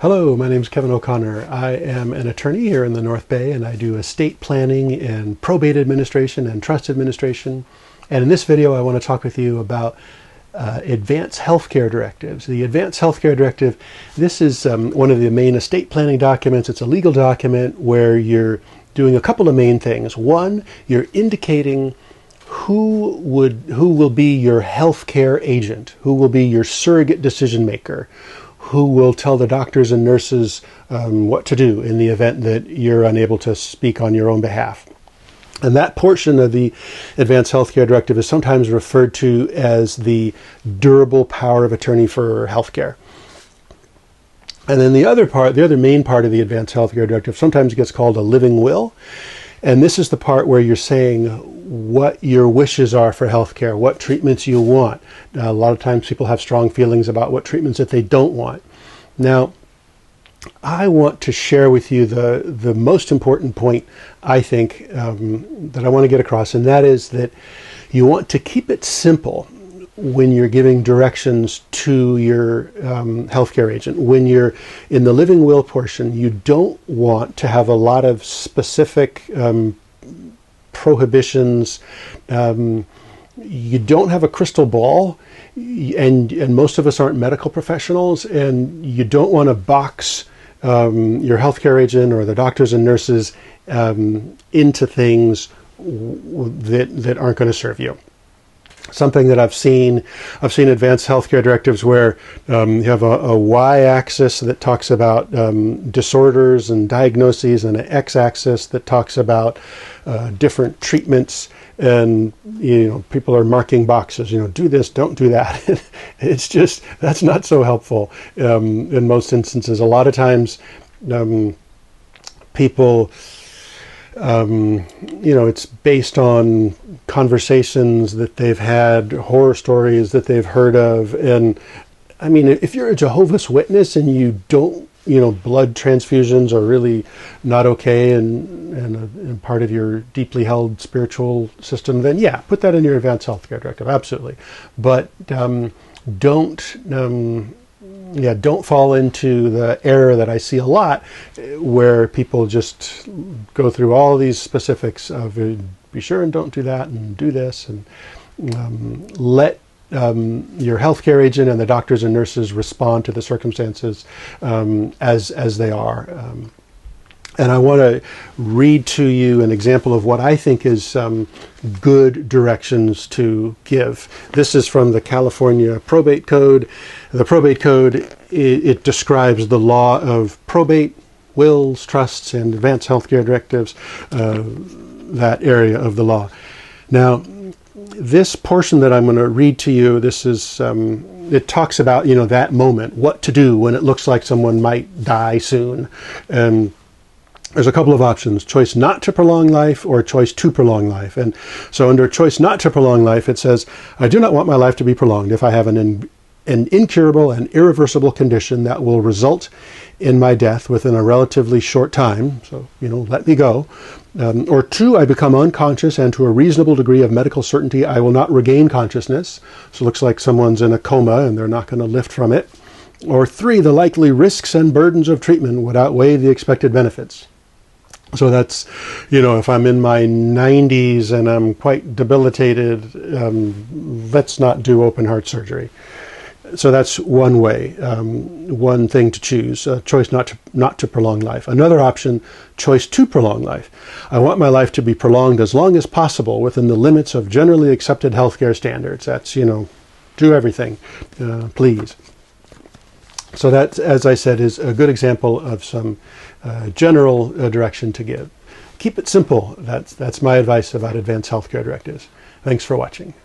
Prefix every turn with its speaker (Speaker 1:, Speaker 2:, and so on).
Speaker 1: Hello, my name is Kevin O'Connor. I am an attorney here in the North Bay, and I do estate planning and probate administration and trust administration. And in this video, I want to talk with you about advanced healthcare directives. The advanced healthcare directive, this is one of the main estate planning documents. It's a legal document where you're doing a couple of main things. One, you're indicating who will be your healthcare agent, who will be your surrogate decision maker, who will tell the doctors and nurses what to do in the event that you're unable to speak on your own behalf. And that portion of the Advanced Healthcare Directive is sometimes referred to as the durable power of attorney for healthcare. And then the other main part of the Advanced Healthcare Directive sometimes gets called a living will. And this is the part where you're saying what your wishes are for healthcare, what treatments you want. A lot of times people have strong feelings about what treatments that they don't want. Now, I want to share with you the most important point, I think, that I want to get across, and that is that you want to keep it simple when you're giving directions to your healthcare agent. When you're in the living will portion, you don't want to have a lot of specific prohibitions. You don't have a crystal ball, and most of us aren't medical professionals, and you don't want to box your healthcare agent or the doctors and nurses into things that aren't going to serve you. Something that I've seen advanced healthcare directives where you have a y-axis that talks about disorders and diagnoses, and an x-axis that talks about different treatments, and people are marking boxes. Do this, don't do that. It's just, that's not so helpful in most instances. A lot of times, people. It's based on conversations that they've had, horror stories that they've heard of. And I mean, if you're a Jehovah's Witness and you don't, blood transfusions are really not okay and part of your deeply held spiritual system, then yeah, put that in your advanced healthcare directive, absolutely. But don't fall into the error that I see a lot, where people just go through all these specifics of be sure and don't do that and do this, and let your healthcare agent and the doctors and nurses respond to the circumstances as they are. And I want to read to you an example of what I think is good directions to give. This is from the California Probate Code. The Probate Code, it describes the law of probate, wills, trusts, and advanced healthcare directives, that area of the law. Now, this portion that I'm going to read to you, this is, it talks about, that moment, what to do when it looks like someone might die soon. And there's a couple of options: choice not to prolong life or choice to prolong life. And so under choice not to prolong life, it says, I do not want my life to be prolonged if I have an incurable and irreversible condition that will result in my death within a relatively short time. So, let me go. Or two, I become unconscious, and to a reasonable degree of medical certainty, I will not regain consciousness. So it looks like someone's in a coma and they're not going to lift from it. Or three, the likely risks and burdens of treatment would outweigh the expected benefits. So that's, if I'm in my 90s and I'm quite debilitated, let's not do open heart surgery. So that's one way, one thing to choose, choice not to prolong life. Another option, choice to prolong life. I want my life to be prolonged as long as possible within the limits of generally accepted healthcare standards. That's, do everything, please. So that, as I said, is a good example of some general direction to give. Keep it simple. That's my advice about advanced healthcare directives. Thanks for watching.